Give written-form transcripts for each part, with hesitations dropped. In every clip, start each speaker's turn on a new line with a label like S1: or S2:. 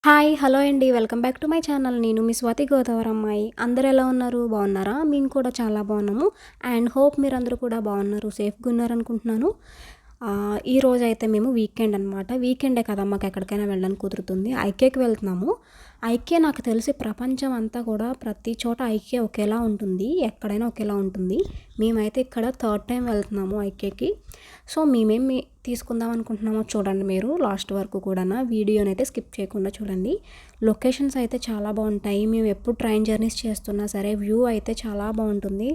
S1: Hi! Hello అండి. Welcome back to my channel. నేను మీ స్వాతి గోదావరమ్మాయి. అందరూ ఎలా ఉన్నారు? బాగున్నారా? మేము కూడా చాలా బాగున్నాము. అండ్ హోప్ మీరందరూ కూడా బాగున్నారు, సేఫ్‌గా ఉన్నారనుకుంటున్నాను. ఈరోజైతే మేము వీకెండ్ అనమాట. వీకెండే కదా! మాకెక్కడికైనా వెళ్ళడానికి కుదురుతుంది. ఐకేకి వెళ్తున్నాము. ఐకే నాకు తెలిసి ప్రపంచం అంతా కూడా ప్రతి చోట ఐకే ఒకేలా ఉంటుంది. ఎక్కడైనా ఒకేలా ఉంటుంది. మేమైతే ఇక్కడ థర్డ్ టైం వెళ్తున్నాము ఐకేకి. సో, మేమేమి తీసుకుందాం అనుకుంటున్నామో చూడండి మీరు లాస్ట్ వరకు కూడానా. వీడియోనైతే స్కిప్ చేయకుండా చూడండి. లొకేషన్స్ అయితే చాలా బాగుంటాయి. మేము ఎప్పుడు ట్రైన్ జర్నీస్ చేస్తున్నా సరే వ్యూ అయితే చాలా బాగుంటుంది.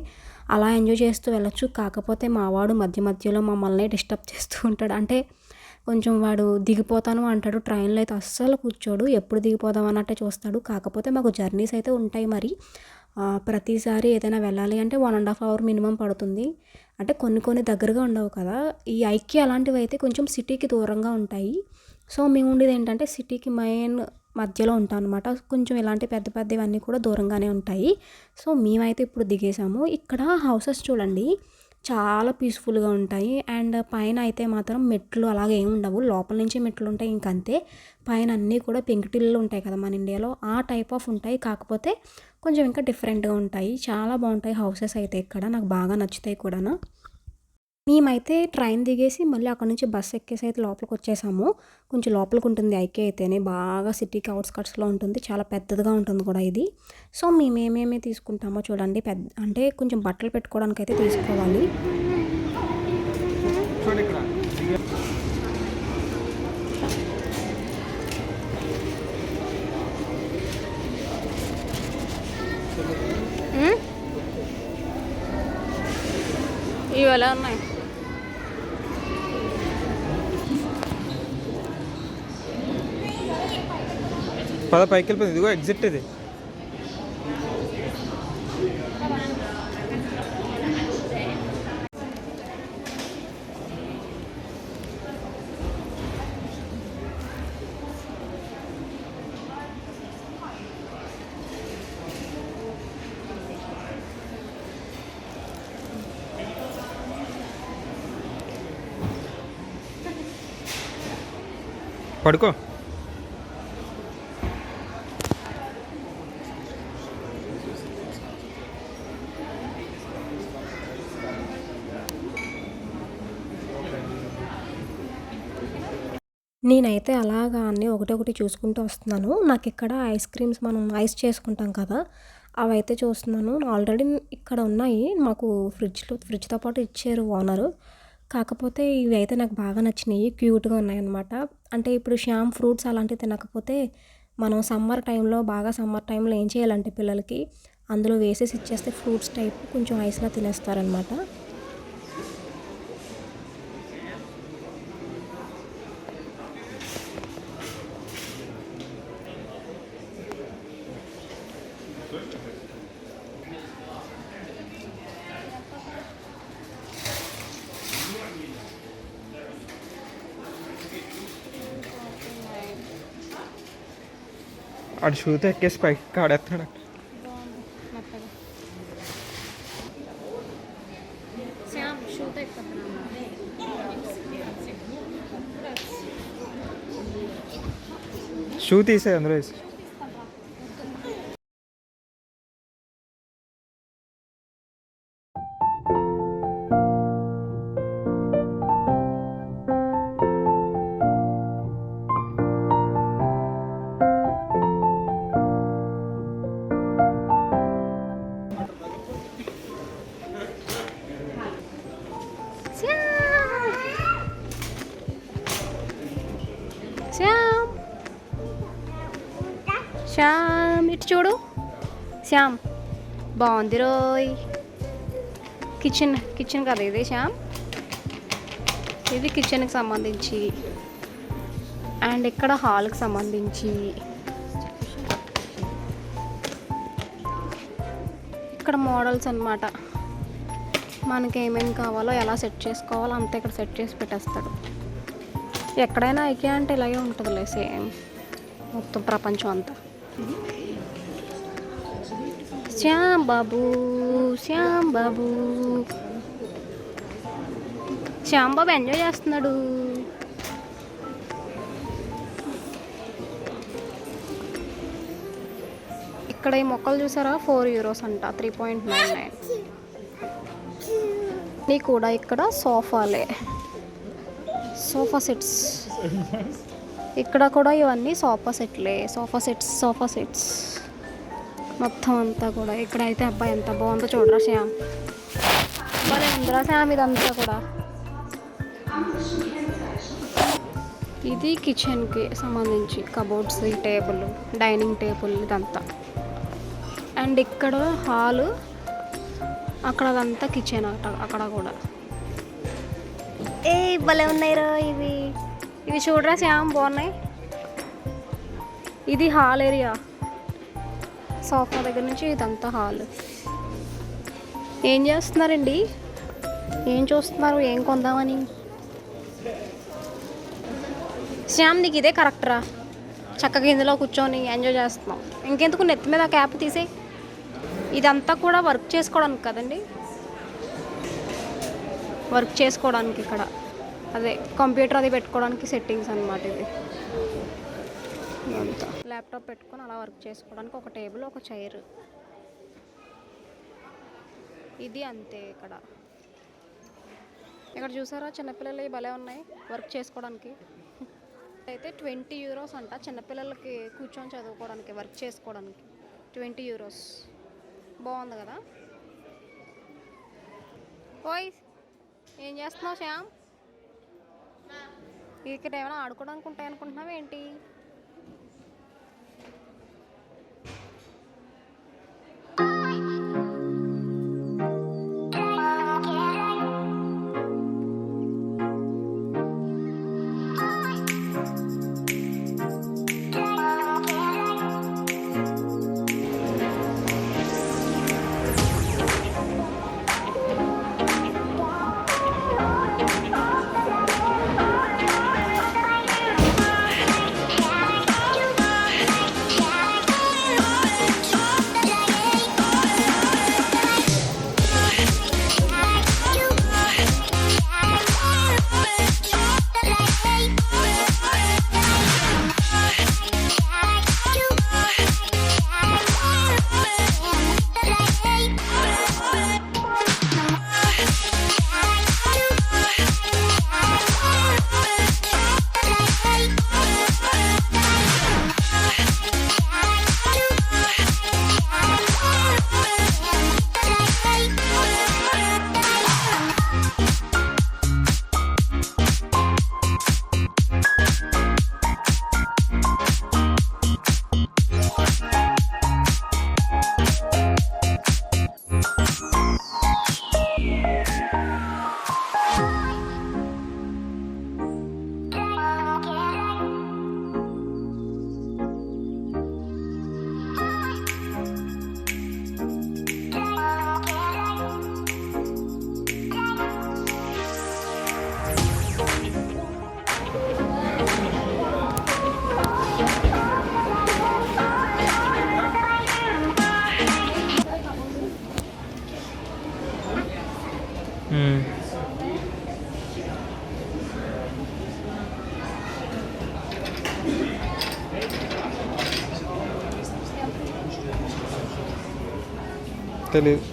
S1: అలా ఎంజాయ్ చేస్తూ వెళ్ళొచ్చు. కాకపోతే మా వాడు మధ్య మధ్యలో మమ్మల్ని డిస్టర్బ్ చేస్తూ ఉంటాడు. అంటే కొంచెం వాడు దిగిపోతాను అంటాడు. ట్రైన్‌లో అయితే అస్సలు కూర్చోడు. ఎప్పుడు దిగిపోదాం అన్నట్టే చూస్తాడు. కాకపోతే మాకు జర్నీస్ అయితే ఉంటాయి మరి. ప్రతిసారి ఏదైనా వెళ్ళాలి అంటే 1 ½ అవర్ మినిమమ్ పడుతుంది. అంటే కొన్ని కొన్ని దగ్గరగా ఉండవు కదా! ఈ ఐక్య అలాంటివైతే కొంచెం సిటీకి దూరంగా ఉంటాయి. సో, మేము ఉండేది ఏంటంటే సిటీకి మెయిన్ మధ్యలో ఉంటాం అనమాట. కొంచెం ఇలాంటి పెద్ద పెద్దవన్నీ కూడా దూరంగానే ఉంటాయి. సో, మేమైతే ఇప్పుడు దిగేసాము. ఇక్కడ హౌసెస్ చూడండి చాలా పీస్‌ఫుల్‌గా ఉంటాయి. అండ్ పైన అయితే మాత్రం మెట్లు అలాగే ఏమి ఉండవు. లోపల నుంచి మెట్లుంటాయి ఇంకంతే. పైన అన్నీ కూడా పెంకుటిల్లులు ఉంటాయి కదా మన ఇండియాలో. ఆ టైప్ ఆఫ్ ఉంటాయి. కాకపోతే కొంచెం ఇంకా డిఫరెంట్‌గా ఉంటాయి. చాలా బాగుంటాయి హౌసెస్ అయితే ఇక్కడ. నాకు బాగా నచ్చుతాయి కూడాను. మేమైతే ట్రైన్ దిగేసి మళ్ళీ అక్కడి నుంచి బస్ ఎక్కేసి అయితే లోపలికొచ్చేసాము. కొంచెం లోపలికుంటుంది ఐకే అయితేనే. బాగా సిటీకి ఔట్‌స్కట్స్‌లో ఉంటుంది. చాలా పెద్దదిగా ఉంటుంది కూడా ఇది. సో, మేమేమేమి తీసుకుంటామో చూడండి. అంటే కొంచెం బట్టలు పెట్టుకోవడానికైతే తీసుకోవాలి.
S2: చూడిక్కడ.
S1: ఇవి ఎలా ఉన్నాయి?
S2: పద పైకెళ్ళిపోయింది. ఇదిగో ఎగ్జిట్ ఇది. పడుకో.
S1: నేనైతే అలాగా అన్నీ ఒకటొకటి చూసుకుంటూ వస్తున్నాను. నాకిక్కడ ఐస్ క్రీమ్స్ మనం ఐస్ చేసుకుంటాం కదా! అవైతే చూస్తున్నాను. ఆల్రెడీ ఇక్కడ ఉన్నాయి. మాకు ఫ్రిడ్జ్‌తో పాటు ఇచ్చారు ఓనరు. కాకపోతే ఇవి అయితే నాకు బాగా నచ్చినాయి. క్యూట్‌గా ఉన్నాయన్నమాట. అంటే ఇప్పుడు శ్యామ్ ఫ్రూట్స్ అలాంటివి తినకపోతే మనం సమ్మర్ టైంలో ఏం చేయాలంటే పిల్లలకి అందులో వేసేసి ఇచ్చేస్తే ఫ్రూట్స్ టైప్ కొంచెం ఐస్‌లా తినేస్తారనమాట.
S2: ఆడు షూతో ఎక్కేసి పైకి కాడేస్తున్నాడు. షూ తీసే అందులో వేసి.
S1: శ్యామ్ ఇటు చూడు. శ్యామ్ బాగుంది రోయ్. కిచెన్ కదా ఇది శ్యామ్. ఇది కిచెన్కి సంబంధించి అండ్ ఇక్కడ హాల్కి సంబంధించి. ఇక్కడ మోడల్స్ అనమాట. మనకి ఏమేమి కావాలో ఎలా సెట్ చేసుకోవాలో అంతా ఇక్కడ సెట్ చేసి పెట్టేస్తాడు. ఎక్కడైనా ఐకే అంటే ఇలాగే ఉంటుందిలే సేమ్ మొత్తం ప్రపంచం అంతా. శ్యామ్ బాబు ఎంజాయ్ చేస్తున్నాడు. ఇక్కడ ఈ మొక్కలు చూసారా, €4 అంట, 3.99. నీ కూడా ఇక్కడ సోఫాలే, సోఫా సెట్స్. ఇక్కడ కూడా ఇవన్నీ సోఫా సెట్స్ మొత్తం అంతా కూడా. ఇక్కడైతే అబ్బాయి ఎంత బాగుందో చూడరా శ్యామ్, భలే ఉందిరా శ్యామ్ ఇదంతా కూడా. ఇది కిచెన్కి సంబంధించి కబోర్డ్స్, ఈ టేబుల్, డైనింగ్ టేబుల్ ఇదంతా. అండ్ ఇక్కడ హాలు, అక్కడ అదంతా కిచెన్ అక్కడ కూడా. భలే ఉన్నాయిరా ఇవి చూడరా శ్యామ్, బాగున్నాయి. ఇది హాల్ ఏరియా, సోఫా దగ్గర నుంచి ఇదంతా హాల్. ఏం చేస్తున్నారండి, ఏం చూస్తున్నారు, ఏం కొందామని? శ్యామ్ నీకు ఇదే కరెక్టరా, చక్కగా ఇందులో కూర్చొని ఎంజాయ్ చేస్తున్నాం. ఇంకెందుకు నెత్తి మీద క్యాప్ తీసే. ఇదంతా కూడా వర్క్ చేసుకోవడానికి కదండి, వర్క్ చేసుకోవడానికి. ఇక్కడ అదే కంప్యూటర్ అది పెట్టుకోవడానికి సెట్టింగ్స్ అన్నమాట. ఇది అంతా ల్యాప్టాప్ పెట్టుకొని అలా వర్క్ చేసుకోవడానికి ఒక టేబుల్, ఒక చైర్. ఇది అంతే. ఇక్కడ చూసారా చిన్నపిల్లలు భలే ఉన్నాయి వర్క్ చేసుకోవడానికి. అయితే €20 అంట చిన్నపిల్లలకి కూర్చొని చదువుకోవడానికి, వర్క్ చేసుకోవడానికి. €20 బాగుంది కదా. ఓయ్ ఏం చేస్తున్నావు శ్యామ్? ఇక్కడ ఏమైనా ఆడుకోవడానికి ఉంటాయి అనుకుంటున్నావు ఏంటి?
S2: తెలియదు.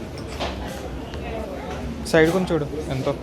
S2: సైడ్ కొంచెం చూడు ఎంతో.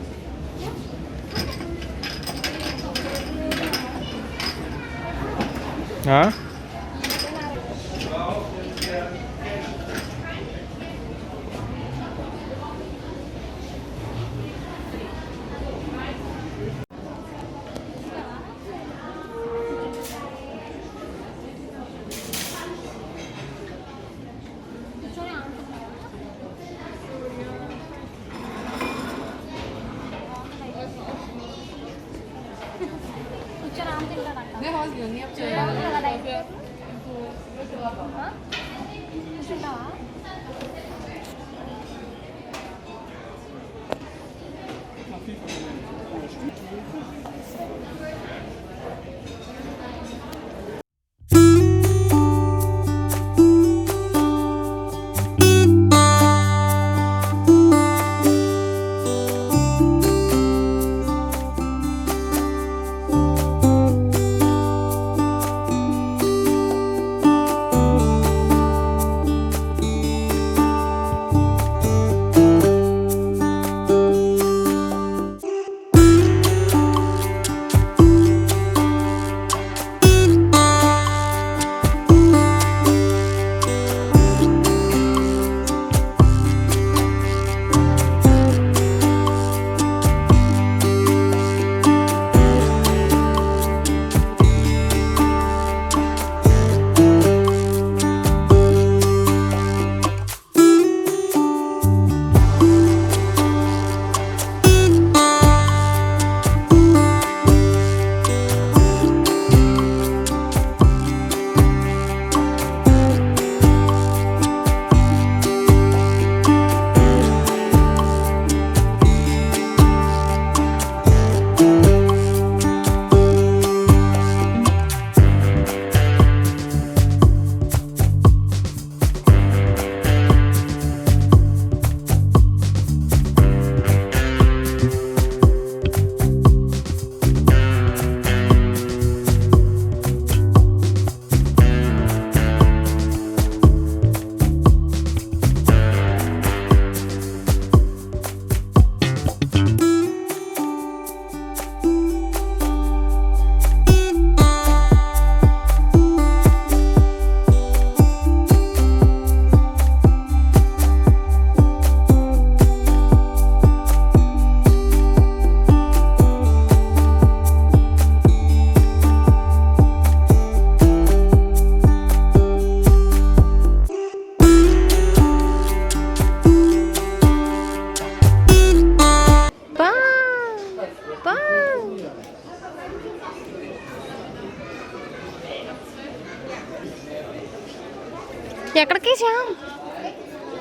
S1: ఎక్కడికి శ్యామ్?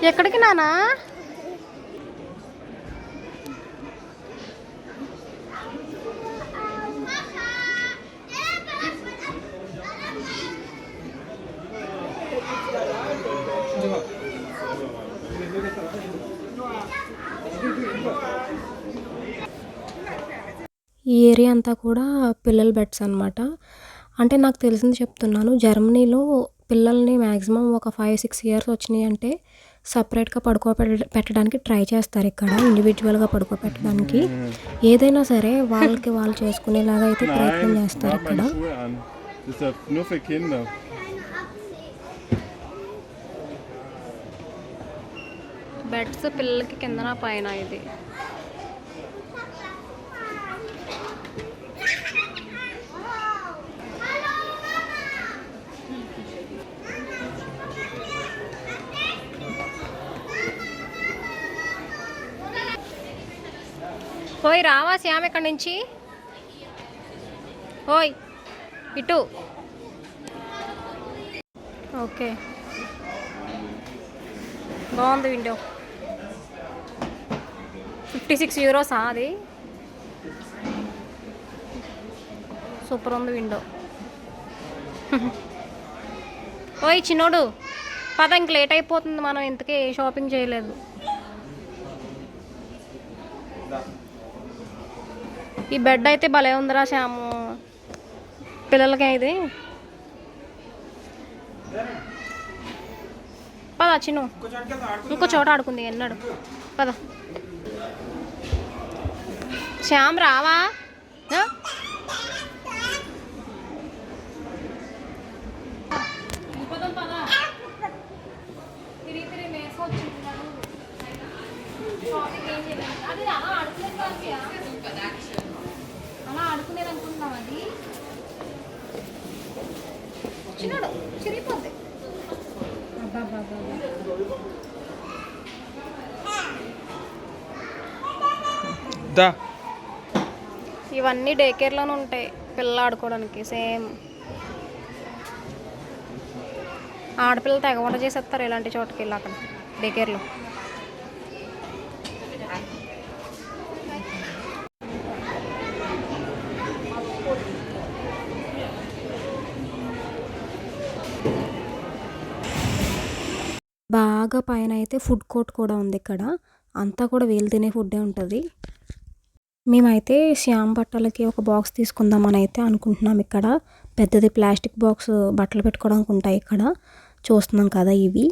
S1: ఎక్కడికి నానా? ఈ ఏరియా అంతా కూడా పిల్లల బెడ్స్ అనమాట. అంటే నాకు తెలిసింది చెప్తున్నాను. జర్మనీలో పిల్లల్ని మ్యాక్సిమం ఒక 5-6 ఇయర్స్ వచ్చినాయి అంటే సపరేట్‌గా పెట్టడానికి ట్రై చేస్తారు ఇక్కడ. ఇండివిడ్యువల్‌గా పడుకోబెట్టడానికి. ఏదైనా సరే వాళ్ళకి వాళ్ళు చేసుకునేలాగా అయితే ప్రయత్నం చేస్తారు
S3: Mach
S1: ఇక్కడ.
S3: meine Schuhe an. Das ist ja nur für Kinder.
S1: Beds పిల్లలకి కిందన పైన ఇది. ఓయ్ రావా శ్యామ్ ఇక్కడి నుంచి? ఓయ్ ఇటు. ఓకే బాగుంది విండో. 56 యూరోసా అది? సూపర్ ఉంది విండో. ఓయ్ చిన్నోడు పద, ఇంక లేట్ అయిపోతుంది, మనం ఇంతకీ షాపింగ్ చేయలేదు. ఈ బెడ్ అయితే భలే ఉందిరా శ్యాము, పిల్లలకి ఇది. పద చిన్ను, ఇంకో చోట ఆడుకుంది ఎన్నాడు. పద శ్యామ్ రావా? అలా ఆడుకునేది అనుకుంటున్నాం, అది చిన్నాడు చిరిగిపోద్ది.
S2: దా
S1: ఇవన్నీ డే కేర్లోనే ఉంటాయి పిల్లలు ఆడుకోవడానికి. సేమ్ ఆడపిల్లలు తెగ వంట చేసేస్తారు ఇలాంటి చోటుకి వెళ్ళి, అక్కడ డే కేర్లో. బాగా పైన అయితే ఫుడ్ కోర్ట్ కూడా ఉంది ఇక్కడ. అంతా కూడా వీళ్ళు తినే ఫుడ్డే ఉంటుంది. మేమైతే శ్యామ్ బట్టలకి ఒక బాక్స్ తీసుకుందామని అయితే అనుకుంటున్నాం. ఇక్కడ పెద్దది ప్లాస్టిక్ బాక్స్ బట్టలు పెట్టుకోవడానికి ఉంటాయి ఇక్కడ. చూస్తున్నాం కదా ఇవి.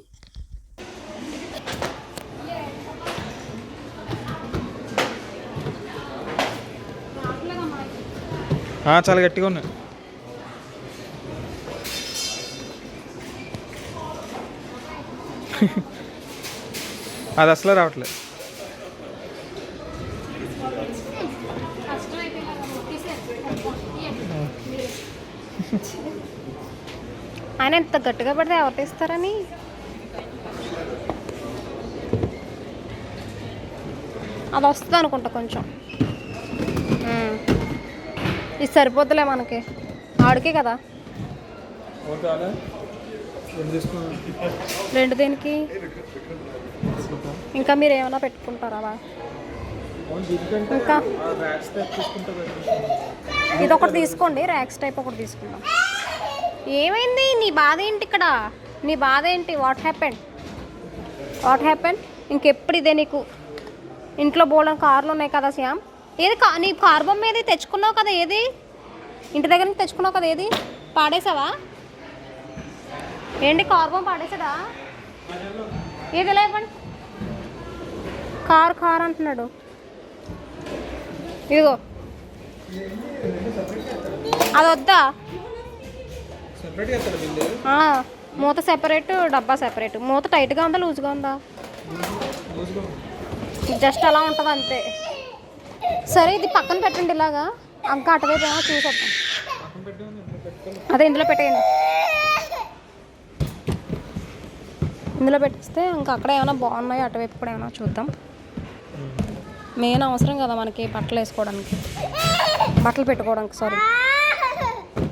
S2: చాలా గట్టిగా ఉన్నాయి. అది అసలు రావట్లేదు.
S1: ఆయన ఎంత గట్టిగా పడితే ఎవరు తీస్తారని. అది వస్తుంది అనుకుంటా కొంచెం. ఇది సరిపోద్దులే మనకి, ఆడికే కదా. రెండు దేనికి? ఇంకా మీరు ఏమైనా పెట్టుకుంటారా? ఇంకా ఇది ఒకటి తీసుకోండి, ర్యాక్స్ టైప్ ఒకటి తీసుకుందాం. ఏమైంది? నీ బాధ ఏంటి ఇక్కడ? నీ బాధ ఏంటి? What happen? ఇంకెప్పుడు ఇదే నీకు? ఇంట్లో బోల్డెన్ కార్లు ఉన్నాయి కదా శ్యామ్. ఏది నీ కార్ బొమ్మ ఏది తెచ్చుకున్నావు కదా, ఏది ఇంటి దగ్గర నుంచి తెచ్చుకున్నావు కదా, ఏది పాడేసావా ఏంటి? కార్ బొమ్మ పాడేసాడా? ఏది లేవండి, కార్ అంటున్నాడు. ఇదిగో అది వద్దా? మూత సెపరేట్, డబ్బా సెపరేట్. మూత టైట్గా ఉందా లూజ్గా ఉందా? జస్ట్ అలా ఉంటుంది అంతే. సరే ఇది పక్కన పెట్టండి ఇలాగా. ఇంకా అటువైపు ఏమో చూసేద్దాం. అదే ఇందులో పెట్టేయండి. ఇందులో పెట్టిస్తే ఇంకా అక్కడ ఏమైనా బాగున్నాయో అటువైపు కూడా ఏమైనా చూద్దాం. మెయిన్ అవసరం కదా మనకి బట్టలు వేసుకోవడానికి, బట్టలు పెట్టుకోవడానికి. సారీ,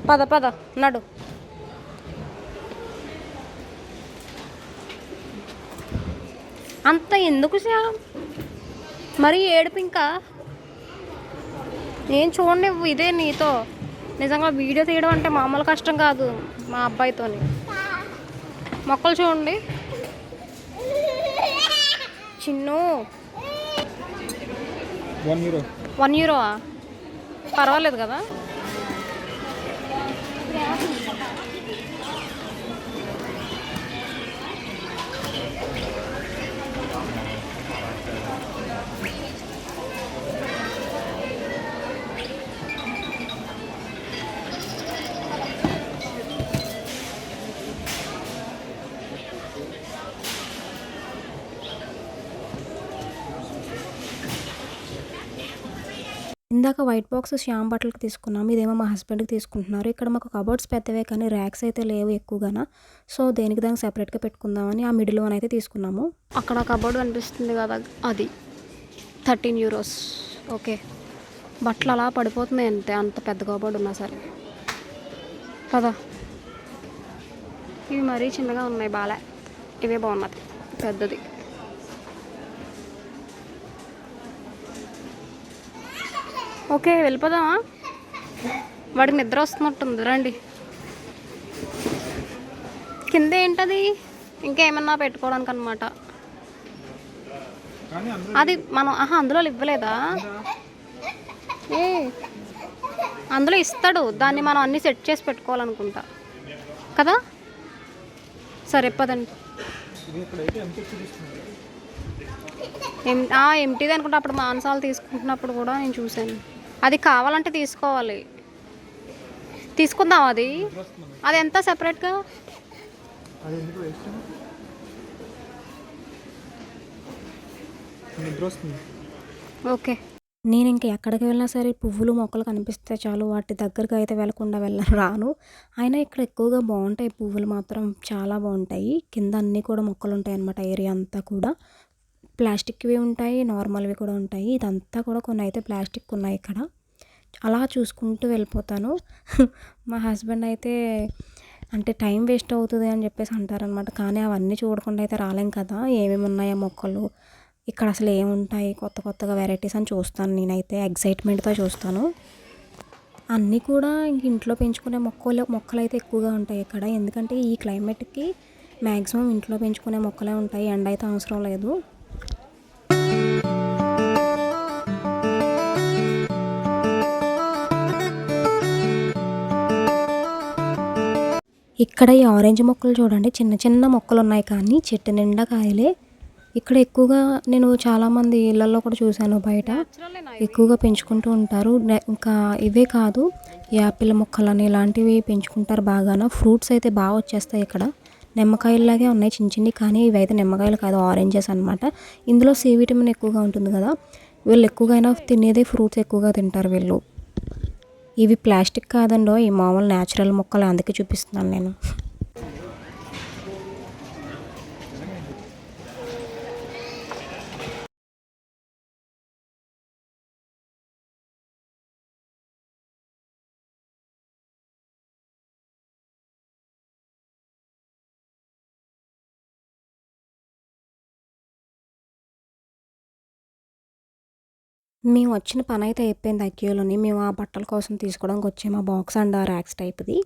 S1: పద నడు. అంత ఎందుకు శ్యామ్ మరి ఏడుపు ఇంకా నేను చూడండి ఇదే నీతో నిజంగా వీడియో తీయడం అంటే మామూలు కష్టం కాదు మా అబ్బాయితోని మొక్కలు చూడండి చిన్ను
S2: €1
S1: €1 పర్వాలేదు కదా ఇందాక వైట్ బాక్స్ శ్యామ్ బట్టలకి తీసుకున్నాము ఇదేమో మా హస్బెండ్కి తీసుకుంటున్నారు ఇక్కడ మాకు కబోర్డ్స్ పెద్దవే కానీ ర్యాక్స్ అయితే లేవు ఎక్కువగానా సో దేనికి దానికి సెపరేట్గా పెట్టుకుందామని ఆ మిడిల్ వన్ అయితే తీసుకున్నాము అక్కడ కబోర్డ్ కనిపిస్తుంది కదా అది €13 ఓకే బట్టలు అలా పడిపోతున్నాయి అంతే అంత పెద్ద కబోర్డ్ ఉన్నా సరే కదా ఇవి మరీ చిన్నగా ఉన్నాయి బాలే ఇవే బాగున్నది పెద్దది ఓకే వెళ్ళిపోదామా వాడికి నిద్ర వస్తున్నట్టుంది రండి కింద ఏంటది ఇంకేమన్నా పెట్టుకోవడానికి అనమాట అది మనం అందులో ఇవ్వలేదా ఏ అందులో ఇస్తాడు దాన్ని మనం అన్నీ సెట్ చేసి పెట్టుకోవాలనుకుంటా కదా సరే పదండి ఎంటీది అనుకుంటా అప్పుడు మాంసాలు తీసుకుంటున్నప్పుడు కూడా నేను చూశాను అది కావాలంటే తీసుకోవాలి తీసుకుందాం అది ఎంత సెపరేట్గా ఓకే నేను ఇంకా ఎక్కడికి వెళ్ళినా సరే పువ్వులు మొక్కలు కనిపిస్తే చాలు వాటి దగ్గరకు అయితే వెళ్ళకుండా రాను అయినా ఇక్కడ ఎక్కువగా బాగుంటాయి పువ్వులు మాత్రం చాలా బాగుంటాయి కింద అన్నీ కూడా మొక్కలు ఉంటాయి అన్నమాట ఏరియా అంతా కూడా ప్లాస్టిక్వి ఉంటాయి నార్మల్వి కూడా ఉంటాయి ఇదంతా కూడా కొన్ని అయితే ప్లాస్టిక్ ఉన్నాయి ఇక్కడ అలా చూసుకుంటూ వెళ్ళిపోతాను మా హస్బెండ్ అయితే అంటే టైం వేస్ట్ అవుతుంది అని చెప్పేసి అంటారనమాట కానీ అవన్నీ చూడకుండా అయితే రాలేం కదా ఏమేమి ఉన్నాయో మొక్కలు ఇక్కడ అసలు ఏముంటాయి కొత్త కొత్తగా వెరైటీస్ అని చూస్తాను నేనైతే ఎగ్జైట్మెంట్తో చూస్తాను అన్నీ కూడా ఇంట్లో పెంచుకునే మొక్కలు అయితే ఎక్కువగా ఉంటాయి ఇక్కడ ఎందుకంటే ఈ క్లైమేట్కి మ్యాక్సిమం ఇంట్లో పెంచుకునే మొక్కలే ఉంటాయి ఎండ అయితే అవసరం లేదు ఇక్కడ ఈ ఆరెంజ్ మొక్కలు చూడండి చిన్న చిన్న మొక్కలు ఉన్నాయి కానీ చెట్టు నిండా కాయలే ఇక్కడ ఎక్కువగా నేను చాలామంది ఇళ్ళల్లో కూడా చూశాను బయట ఎక్కువగా పెంచుకుంటూ ఉంటారు ఇంకా ఇవే కాదు యాపిల్ మొక్కలని ఇలాంటివి పెంచుకుంటారు బాగాన ఫ్రూట్స్ అయితే బాగా వచ్చేస్తాయి ఇక్కడ నిమ్మకాయలాగే ఉన్నాయి చిన్న చిన్ని కానీ ఇవి అయితే నిమ్మకాయలు కాదు ఆరెంజెస్ అనమాట ఇందులో సి విటమిన్ ఎక్కువగా ఉంటుంది కదా వీళ్ళు ఎక్కువగా తినేదే ఫ్రూట్స్ ఎక్కువగా తింటారు వీళ్ళు ఇవి ప్లాస్టిక్ కాదండో ఈ మామూలు న్యాచురల్ మొక్కలు అందుకే చూపిస్తున్నాను నేను మేము వచ్చిన పని అయితే అయిపోయింది అక్కియోలోని మేము ఆ బట్టల కోసం తీసుకోవడానికి వచ్చాము ఆ బాక్స్ అండ్ ఆ ర్యాక్స్ టైప్ది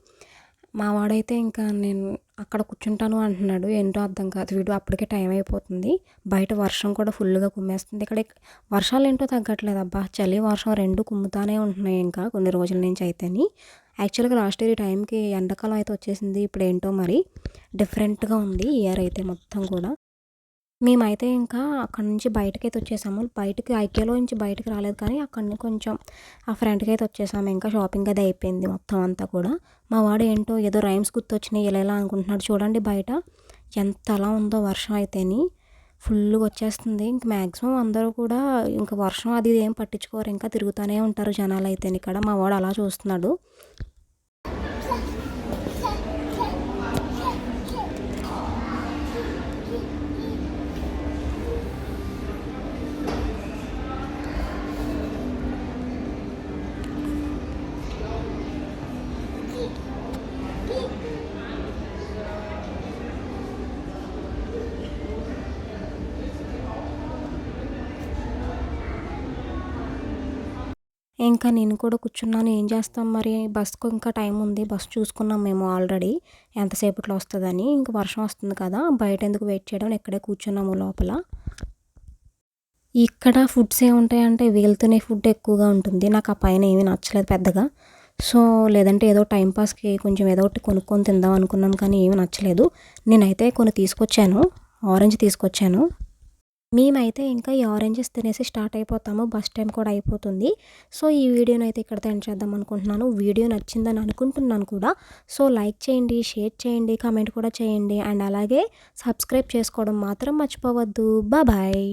S1: మా వాడైతే ఇంకా నేను అక్కడ కూర్చుంటాను అంటున్నాడు ఏంటో అర్థం కాదు వీడు అప్పటికే టైం అయిపోతుంది బయట వర్షం కూడా ఫుల్గా కుమ్మేస్తుంది ఇక్కడ వర్షాలు ఏంటో తగ్గట్లేదు అబ్బా చలి వర్షం రెండు కుమ్ముతానే ఉంటున్నాయి ఇంకా కొన్ని రోజుల నుంచి అయితేని యాక్చువల్గా లాస్ట్ ఇయర్ టైంకి ఎండాకాలం అయితే వచ్చేసింది ఇప్పుడు ఏంటో మరి డిఫరెంట్గా ఉంది ఇయర్ అయితే మొత్తం కూడా మేమైతే ఇంకా అక్కడ నుంచి బయటకైతే వచ్చేసాము బయటకి ఐకియాలో నుంచి బయటకు రాలేదు కానీ అక్కడి నుంచి కొంచెం ఆ ఫ్రంట్కి అయితే వచ్చేసాము ఇంకా షాపింగ్ అది అయిపోయింది మొత్తం అంతా కూడా మా వాడు ఏంటో ఏదో రైమ్స్ గుర్తొచ్చినాయి ఇలా అనుకుంటున్నాడు చూడండి బయట ఎంత అలా ఉందో వర్షం అయితేని ఫుల్గా వచ్చేస్తుంది ఇంక మ్యాక్సిమం అందరూ కూడా ఇంకా వర్షం అది ఏం పట్టించుకోరు ఇంకా తిరుగుతూనే ఉంటారు జనాలు అయితేని ఇక్కడ మా వాడు అలా చూస్తున్నాడు ఇంకా నేను కూడా కూర్చున్నాను. ఏం చేస్తాం మరి బస్‌కు ఇంకా టైం ఉంది. బస్ చూసుకున్నాం మేము ఆల్రెడీ ఎంతసేపట్లో వస్తదని. ఇంక వర్షం వస్తుంది కదా! బయటెందుకు వెయిట్ చేయడం అని ఇక్కడే కూర్చున్నాము లోపల. ఇక్కడ ఫుడ్స్ ఏముంటాయంటే వేలుతోనే ఫుడ్ ఎక్కువగా ఉంటుంది. నాకు ఆ పైన ఏమీ నచ్చలేదు పెద్దగా. సో, లేదంటే ఏదో టైం పాస్‌కి కొంచెం ఏదో ఒకటి కొనుక్కొని తిందాం అనుకున్నాను కానీ ఏమీ నచ్చలేదు. నేనైతే కొన్ని తీసుకొచ్చాను. ఆరెంజ్ తీసుకొచ్చాను. మేమైతే ఇంకా ఈ ఆరెంజెస్ తినేసి స్టార్ట్ అయిపోతాము. బస్ టైం కూడా అయిపోతుంది. సో, ఈ వీడియోనైతే ఇక్కడితో ఎండ్ చేద్దాం అనుకుంటున్నాను. వీడియో నచ్చిందని అనుకుంటున్నాను కూడా. సో, లైక్ చేయండి, షేర్ చేయండి, కామెంట్ కూడా చేయండి. అండ్ అలాగే సబ్స్క్రైబ్ చేసుకోవడం మాత్రం మర్చిపోవద్దు. బాయ్.